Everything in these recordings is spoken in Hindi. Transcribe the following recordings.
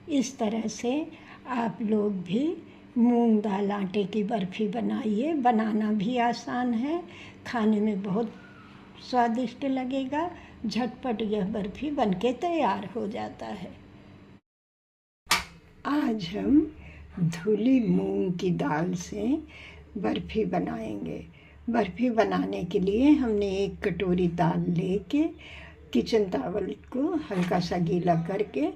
इस तरह से आप लोग भी मूंग दाल आटे की बर्फ़ी बनाइए। बनाना भी आसान है, खाने में बहुत स्वादिष्ट लगेगा। झटपट यह बर्फ़ी बनके तैयार हो जाता है। आज हम धुली मूंग की दाल से बर्फ़ी बनाएंगे। बर्फ़ी बनाने के लिए हमने 1 कटोरी दाल लेके किचन टॉवल को हल्का सा गीला करके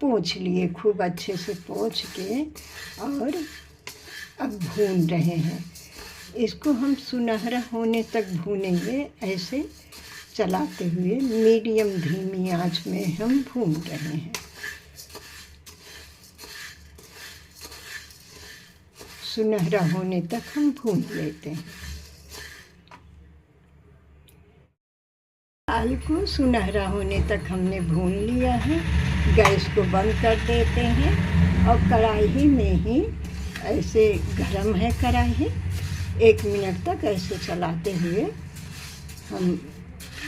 पोंछ लिए, खूब अच्छे से पोंछ के, और अब भून रहे हैं। इसको हम सुनहरा होने तक भूनेंगे, ऐसे चलाते हुए मीडियम धीमी आंच में हम भून रहे हैं। सुनहरा होने तक हम भून लेते हैं। दाल को सुनहरा होने तक हमने भून लिया है। गैस को बंद कर देते हैं और कढ़ाई में ही, ऐसे गरम है कढ़ाई, 1 मिनट तक ऐसे चलाते हुए हम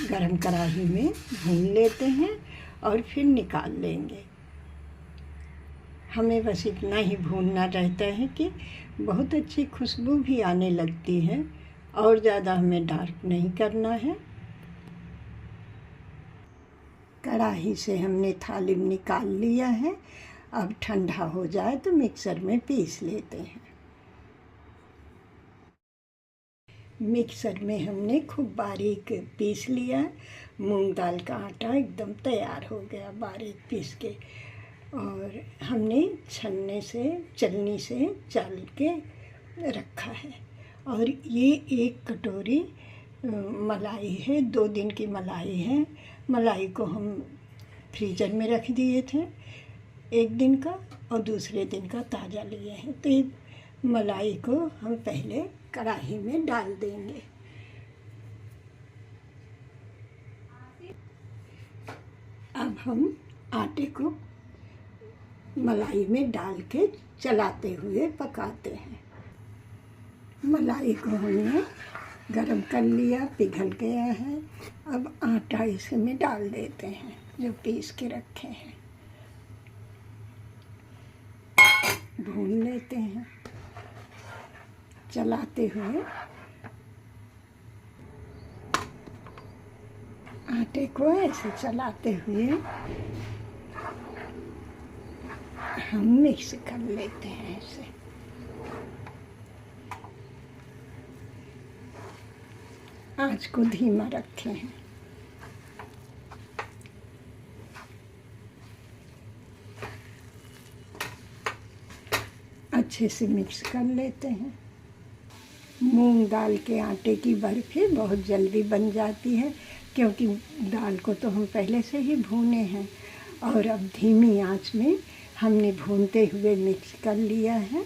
गरम कढ़ाई में भून लेते हैं और फिर निकाल लेंगे। हमें बस इतना ही भूनना रहता है कि बहुत अच्छी खुशबू भी आने लगती है, और ज़्यादा हमें डार्क नहीं करना है। कढ़ाई से हमने थाली में निकाल लिया है। अब ठंडा हो जाए तो मिक्सर में पीस लेते हैं। मिक्सर में हमने खूब बारीक पीस लिया। मूंग दाल का आटा एकदम तैयार हो गया बारीक पीस के, और हमने छलनी से चाल के रखा है। और ये 1 कटोरी मलाई है, 2 दिन की मलाई है। मलाई को हम फ्रीजर में रख दिए थे 1 दिन का, और दूसरे दिन का ताज़ा लिए हैं। तो ये मलाई को हम पहले कढ़ाई में डाल देंगे। अब हम आटे को मलाई में डाल के चलाते हुए पकाते हैं। मलाई को हमने गरम कर लिया, पिघल गया है। अब आटा इसमें डाल देते हैं जो पीस के रखे हैं। भून लेते हैं चलाते हुए। आटे को ऐसे चलाते हुए हम मिक्स कर लेते हैं ऐसे। आँच को धीमा रखे हैं। अच्छे से मिक्स कर लेते हैं। मूंग दाल के आटे की बर्फ़ी बहुत जल्दी बन जाती है, क्योंकि दाल को तो हम पहले से ही भूने हैं, और अब धीमी आंच में हमने भूनते हुए मिक्स कर लिया है।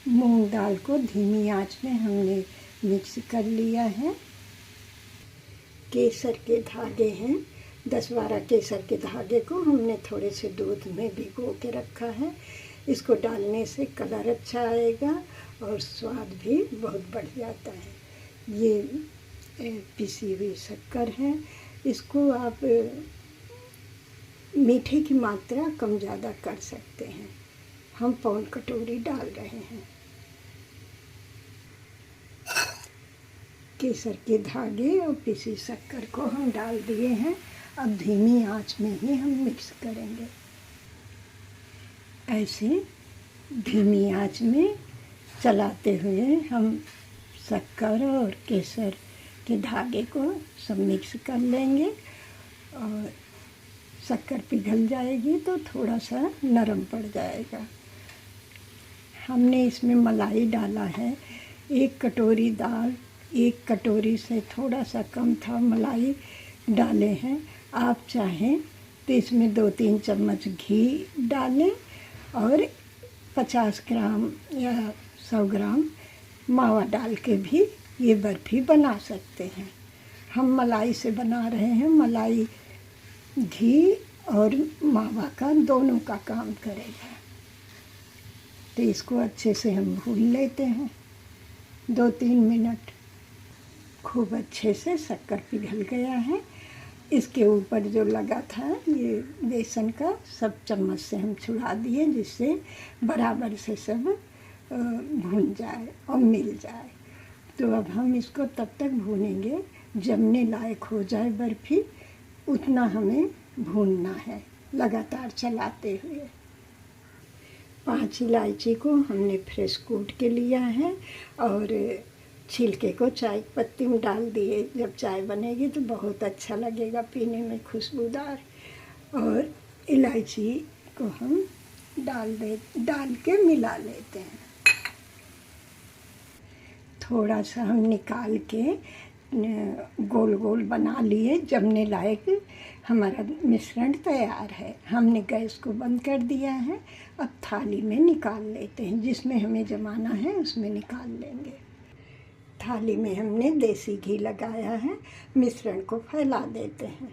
मूंग दाल को धीमी आंच में हमने मिक्स कर लिया है। केसर के धागे हैं, 10-12 केसर के धागे को हमने थोड़े से दूध में भिगो के रखा है। इसको डालने से कलर अच्छा आएगा और स्वाद भी बहुत बढ़ जाता है। ये पिसी हुई शक्कर है। इसको आप मीठे की मात्रा कम ज़्यादा कर सकते हैं। हम पौन कटोरी डाल रहे हैं। केसर के धागे और पिसी शक्कर को हम डाल दिए हैं। अब धीमी आंच में ही हम मिक्स करेंगे। ऐसे धीमी आंच में चलाते हुए हम शक्कर और केसर के धागे को सब मिक्स कर लेंगे, और शक्कर पिघल जाएगी तो थोड़ा सा नरम पड़ जाएगा। हमने इसमें मलाई डाला है। 1 कटोरी दाल, 1 कटोरी से थोड़ा सा कम था मलाई डाले हैं। आप चाहें तो इसमें 2-3 चम्मच घी डालें, और 50 ग्राम या 100 ग्राम मावा डाल के भी ये बर्फ़ी बना सकते हैं। हम मलाई से बना रहे हैं। मलाई घी और मावा का दोनों का काम करेगा। तो इसको अच्छे से हम भून लेते हैं 2-3 मिनट। खूब अच्छे से शक्कर पिघल गया है। इसके ऊपर जो लगा था ये बेसन का, सब चम्मच से हम छुड़ा दिए, जिससे बराबर से सब भून जाए और मिल जाए। तो अब हम इसको तब तक भूनेंगे जमने लायक हो जाए बर्फ़ी, उतना हमें भूनना है लगातार चलाते हुए। 5 इलायची को हमने फ्रेश कूट के लिया है और छिलके को चाय पत्ती में डाल दिए। जब चाय बनेगी तो बहुत अच्छा लगेगा पीने में, खुशबूदार। और इलायची को हम डाल के मिला लेते हैं। थोड़ा सा हम निकाल के गोल गोल बना लिए, जमने लायक हमारा मिश्रण तैयार है। हमने गैस को बंद कर दिया है। अब थाली में निकाल लेते हैं, जिसमें हमें जमाना है उसमें निकाल लेंगे। थाली में हमने देसी घी लगाया है, मिश्रण को फैला देते हैं।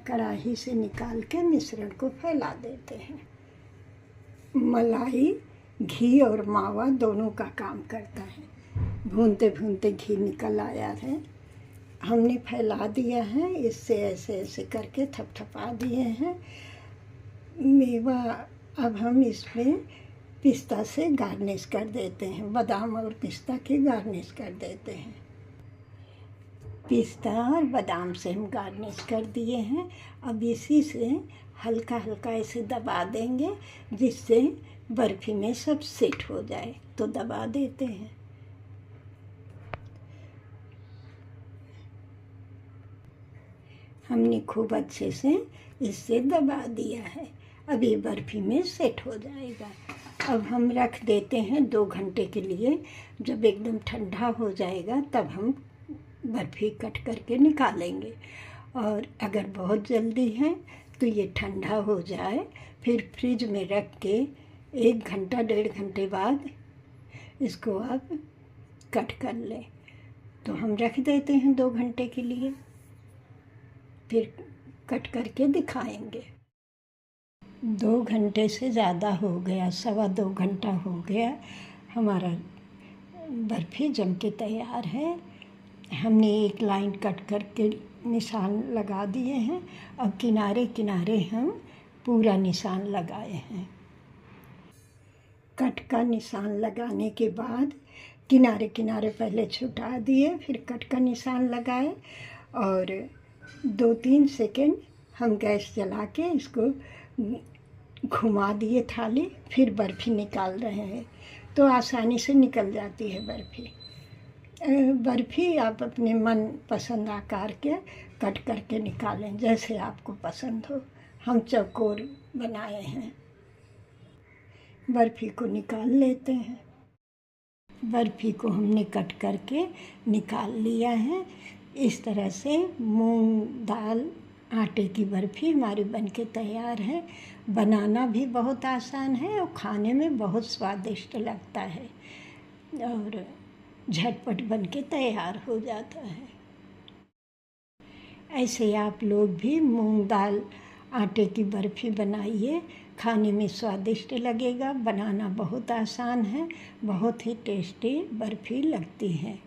कढ़ाई से निकाल के मिश्रण को फैला देते हैं। मलाई घी और मावा दोनों का काम करता है। भूनते भूनते घी निकल आया है, हमने फैला दिया है। इससे ऐसे ऐसे करके थपथपा दिए हैं मेवा। अब हम इसमें पिस्ता से गार्निश कर देते हैं, बादाम और पिस्ता की गार्निश कर देते हैं। पिस्ता और बादाम से हम गार्निश कर दिए हैं। अब इसी से हल्का हल्का ऐसे दबा देंगे, जिससे बर्फ़ी में सब सेट हो जाए। तो दबा देते हैं। हमने खूब अच्छे से इससे दबा दिया है। अब ये बर्फ़ी में सेट हो जाएगा। अब हम रख देते हैं 2 घंटे के लिए। जब एकदम ठंडा हो जाएगा तब हम बर्फ़ी कट करके निकालेंगे। और अगर बहुत जल्दी है तो ये ठंडा हो जाए, फिर फ्रिज में रख के 1 घंटा 1.5 घंटे बाद इसको आप कट कर लें। तो हम रख देते हैं 2 घंटे के लिए, फिर कट करके दिखाएंगे। 2 घंटे से ज़्यादा हो गया, 2.25 घंटा हो गया। हमारा बर्फ़ी जम के तैयार है। हमने एक लाइन कट करके निशान लगा दिए हैं। अब किनारे किनारे हम पूरा निशान लगाए हैं। कट का निशान लगाने के बाद किनारे किनारे पहले छुटा दिए, फिर कट का निशान लगाए और 2-3 सेकेंड हम गैस जला के इसको घुमा दिए थाली, फिर बर्फ़ी निकाल रहे हैं। तो आसानी से निकल जाती है बर्फ़ी। बर्फ़ी आप अपने मन पसंद आकार के कट करके निकालें, जैसे आपको पसंद हो। हम चौकोर बनाए हैं। बर्फ़ी को निकाल लेते हैं। बर्फ़ी को हमने कट करके निकाल लिया है। इस तरह से मूंग दाल आटे की बर्फ़ी हमारी बनके तैयार है। बनाना भी बहुत आसान है और खाने में बहुत स्वादिष्ट लगता है और झटपट बनके तैयार हो जाता है। ऐसे आप लोग भी मूंग दाल आटे की बर्फ़ी बनाइए, खाने में स्वादिष्ट लगेगा। बनाना बहुत आसान है, बहुत ही टेस्टी बर्फ़ी लगती है।